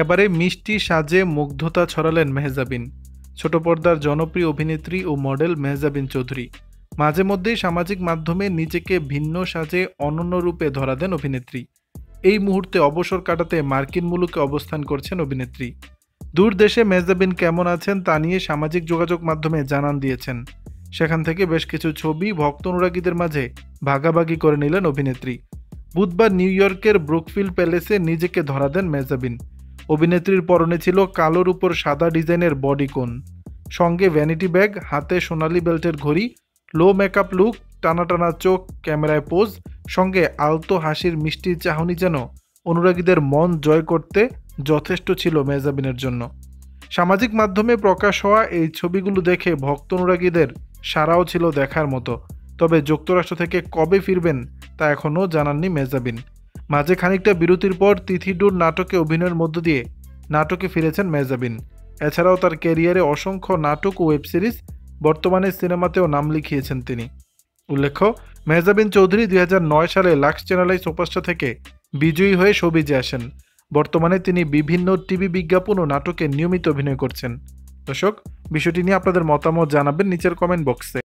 এবারে মিষ্টি সাজে মুগ্ধতা ছড়ালেন মেহজাবিন। ছোট পর্দার জনপ্রিয় অভিনেত্রী ও মডেল মেহজাবিন চৌধুরী মাঝে মধ্যেই সামাজিক মাধ্যমে নিজেকে ভিন্ন সাজে অনন্য রূপে ধরা দেন অভিনেত্রী। এই মুহূর্তে অবসর কাটাতে মার্কিন মুলুকে অবস্থান করছেন অভিনেত্রী। দূর দেশে মেহজাবিন কেমন আছেন তা নিয়ে সামাজিক যোগাযোগ মাধ্যমে জানান দিয়েছেন। সেখান থেকে বেশ কিছু ছবি ভক্ত অনুরাগীদের মাঝে ভাগাভাগি করে নিলেন অভিনেত্রী। বুধবার নিউ ইয়র্কের ব্রুকফিল্ড প্যালেসে নিজেকে ধরা দেন মেহজাবিন। অভিনেত্রীর পরনে ছিল কালোর উপর সাদা ডিজাইনের বডিকোন, সঙ্গে ভ্যানিটি ব্যাগ, হাতে সোনালি বেল্টের ঘড়ি, লো মেকআপ লুক, টানা টানা চোখ, ক্যামেরায় পোজ, সঙ্গে আলতো হাসির মিষ্টি চাহনি যেন অনুরাগীদের মন জয় করতে যথেষ্ট ছিল মেহজাবিনের জন্য। সামাজিক মাধ্যমে প্রকাশ হওয়া এই ছবিগুলো দেখে ভক্ত অনুরাগীদের সাড়াও ছিল দেখার মতো। তবে যুক্তরাষ্ট্র থেকে কবে ফিরবেন তা এখনও জানাননি মেহজাবিন। মাঝে খানিকটা বিরতির পর তিথিডুর নাটকে অভিনয়ের মধ্য দিয়ে নাটকে ফিরেছেন মেহজাবিন। এছাড়াও তার ক্যারিয়ারে অসংখ্য নাটক ও ওয়েব সিরিজ, বর্তমানে সিনেমাতেও নাম লিখিয়েছেন তিনি। উল্লেখ্য, মেহজাবিন চৌধুরী 2009 সালে লাক্স চ্যানেলাই সুপারস্টার থেকে বিজয়ী হয়ে শোবিজে আসেন। বর্তমানে তিনি বিভিন্ন টিভি বিজ্ঞাপন ও নাটকে নিয়মিত অভিনয় করছেন। দর্শক, বিষয়টি নিয়ে আপনাদের মতামত জানাবেন নিচের কমেন্ট বক্সে।